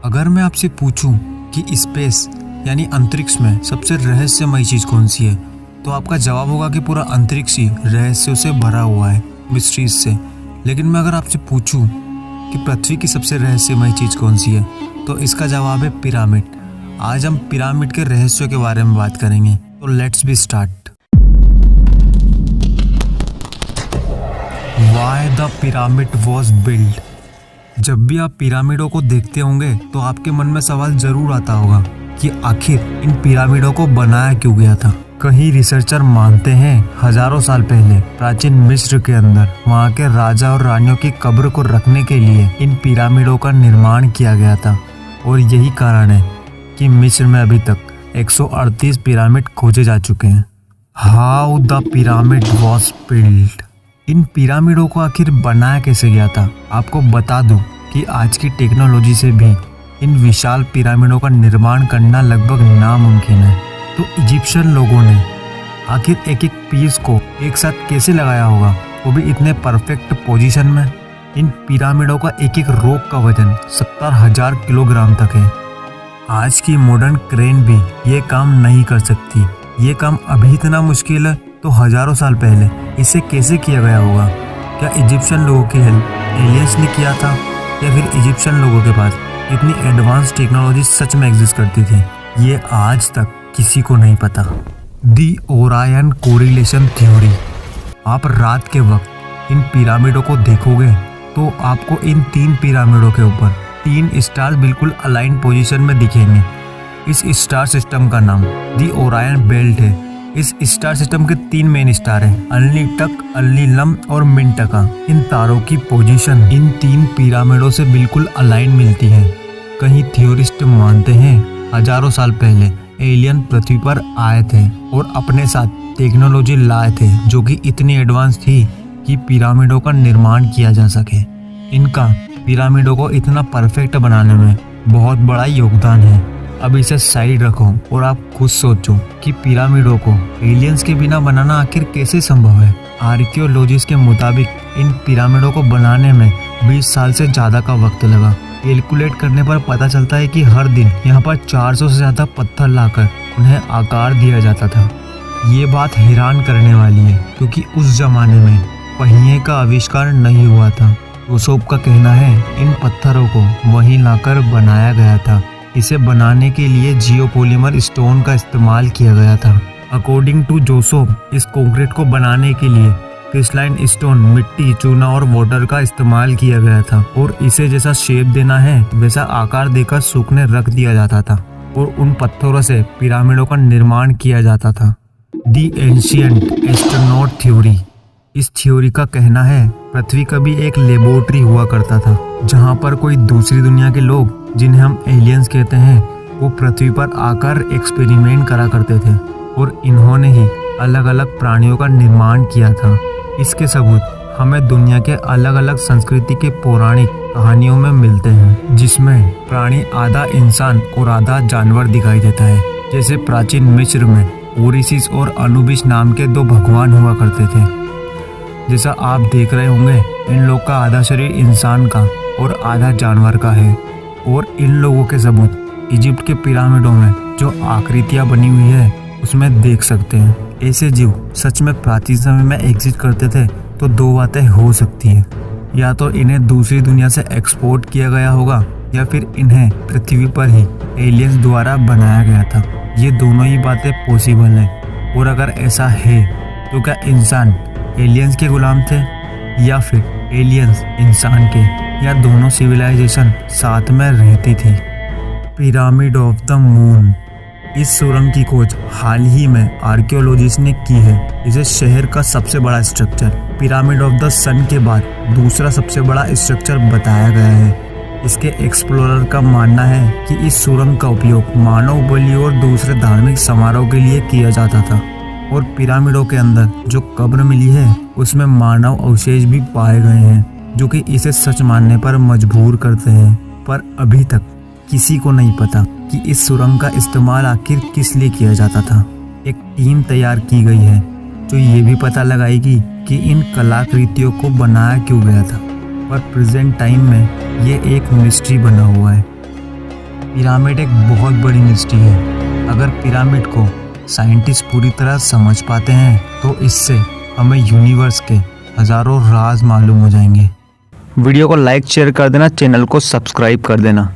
अगर मैं आपसे पूछूं कि स्पेस यानी अंतरिक्ष में सबसे रहस्यमयी चीज़ कौन सी है, तो आपका जवाब होगा कि पूरा अंतरिक्ष ही रहस्यों से भरा हुआ है, मिस्ट्रीज से। लेकिन मैं अगर आपसे पूछूं कि पृथ्वी की सबसे रहस्यमयी चीज़ कौन सी है, तो इसका जवाब है पिरामिड। आज हम पिरामिड के रहस्यों के बारे में बात करेंगे, तो let's be start. Why the pyramid was build. जब भी आप पिरामिडों को देखते होंगे तो आपके मन में सवाल जरूर आता होगा कि आखिर इन पिरामिडों को बनाया क्यों गया था। कई रिसर्चर मानते हैं हजारों साल पहले प्राचीन मिस्र के अंदर वहाँ के राजा और रानियों की कब्र को रखने के लिए इन पिरामिडों का निर्माण किया गया था। और यही कारण है कि मिस्र में अभी तक 138 पिरामिड खोजे जा चुके हैं। How the pyramid was build. इन पिरामिडों को आखिर बनाया कैसे गया था। आपको बता दूं कि आज की टेक्नोलॉजी से भी इन विशाल पिरामिडों का निर्माण करना लगभग नामुमकिन है। तो इजिप्शियन लोगों ने आखिर एक एक पीस को एक साथ कैसे लगाया होगा, वो भी इतने परफेक्ट पोजीशन में। इन पिरामिडों का एक एक रोप का वजन 70,000 किलोग्राम तक है। आज की मॉडर्न क्रेन भी ये काम नहीं कर सकती। ये काम अभी इतना मुश्किल है, तो हजारों साल पहले इसे कैसे किया गया होगा। क्या इजिप्शियन लोगों की हेल्प एलियंस ने किया था, या फिर इजिप्शियन लोगों के पास इतनी एडवांस टेक्नोलॉजी सच में एग्जिस्ट करती थी, ये आज तक किसी को नहीं पता। दी ओरायन कोरिलेशन थ्योरी। आप रात के वक्त इन पिरामिडों को देखोगे तो आपको इन 3 पिरामिडों के ऊपर 3 स्टार बिल्कुल अलाइन पोजीशन में दिखेंगे। इस स्टार सिस्टम का नाम दी ओरायन बेल्ट है। इस स्टार सिस्टम के 3 मेन स्टार हैं, अल्नीटक, अल्नीलम और मिंटका। इन तारों की पोजीशन इन 3 पिरामिडों से बिल्कुल अलाइन मिलती है। कई थियोरिस्ट मानते हैं हजारों साल पहले एलियन पृथ्वी पर आए थे और अपने साथ टेक्नोलॉजी लाए थे जो कि इतनी एडवांस थी कि पिरामिडों का निर्माण किया जा सके। इनका पिरामिडों को इतना परफेक्ट बनाने में बहुत बड़ा योगदान है। अब इसे साइड रखो और आप खुद सोचो कि पिरामिडों को एलियंस के बिना बनाना आखिर कैसे संभव है। आर्कियोलॉजिस्ट के मुताबिक इन पिरामिडों को बनाने में 20 साल से ज़्यादा का वक्त लगा। कैलकुलेट करने पर पता चलता है कि हर दिन यहाँ पर 400 से ज़्यादा पत्थर लाकर उन्हें आकार दिया जाता था। ये बात हैरान करने वाली है क्योंकि उस जमाने में पहिए का आविष्कार नहीं हुआ था। जोसेफ का कहना है इन पत्थरों को वहीं लाकर बनाया गया था। इसे बनाने के लिए जियोपॉलीमर स्टोन का इस्तेमाल किया गया था। अकॉर्डिंग टू जोसेफ, इस कंक्रीट को बनाने के लिए क्रिस्टलाइन स्टोन, मिट्टी, चूना और वाटर का इस्तेमाल किया गया था और इसे जैसा शेप देना है वैसा आकार देकर सूखने रख दिया जाता था और उन पत्थरों से पिरामिडों का निर्माण किया जाता था। दी एंशिएंट एस्ट्रोनॉट थ्योरी। इस थ्योरी का कहना है पृथ्वी का भी एक लेबोरेटरी हुआ करता था जहाँ पर कोई दूसरी दुनिया के लोग, जिन्हें हम एलियंस कहते हैं, वो पृथ्वी पर आकर एक्सपेरिमेंट करा करते थे और इन्होंने ही अलग अलग प्राणियों का निर्माण किया था। इसके सबूत हमें दुनिया के अलग अलग संस्कृति के पौराणिक कहानियों में मिलते हैं, जिसमें प्राणी आधा इंसान और आधा जानवर दिखाई देता है। जैसे प्राचीन मिस्र में ओरिसिस और अनुबिस नाम के 2 भगवान हुआ करते थे। जैसा आप देख रहे होंगे, इन लोग का आधा शरीर इंसान का और आधा जानवर का है। और इन लोगों के सबूत इजिप्ट के पिरामिडों में जो आकृतियाँ बनी हुई है उसमें देख सकते हैं। ऐसे जीव सच में प्राचीन समय में एग्जिस्ट करते थे तो 2 बातें हो सकती हैं। या तो इन्हें दूसरी दुनिया से एक्सपोर्ट किया गया होगा, या फिर इन्हें पृथ्वी पर ही एलियंस द्वारा बनाया गया था। ये दोनों ही बातें पॉसिबल हैं। और अगर ऐसा है तो क्या इंसान एलियंस के गुलाम थे, या फिर एलियंस इंसान के, या दोनों सिविलाइजेशन साथ में रहती थी। Pyramid of the moon. इस सुरंग की खोज हाल ही में आर्कियोलॉजिस्ट ने की है। इसे शहर का सबसे बड़ा स्ट्रक्चर पिरामिड ऑफ द सन के बाद दूसरा सबसे बड़ा स्ट्रक्चर बताया गया है। इसके एक्सप्लोरर का मानना है कि इस सुरंग का उपयोग मानव बलि और दूसरे धार्मिक समारोह के लिए किया जाता था। और पिरामिडों के अंदर जो कब्र मिली है उसमें मानव अवशेष भी पाए गए हैं, जो कि इसे सच मानने पर मजबूर करते हैं। पर अभी तक किसी को नहीं पता कि इस सुरंग का इस्तेमाल आखिर किस लिए किया जाता था। एक टीम तैयार की गई है जो ये भी पता लगाएगी कि इन कलाकृतियों को बनाया क्यों गया था, पर प्रेजेंट टाइम में ये एक मिस्ट्री बना हुआ है। पिरामिड एक बहुत बड़ी मिस्ट्री है। अगर पिरामिड को साइंटिस्ट पूरी तरह समझ पाते हैं तो इससे हमें यूनिवर्स के हजारों राज मालूम हो जाएंगे। वीडियो को लाइक शेयर कर देना, चैनल को सब्सक्राइब कर देना।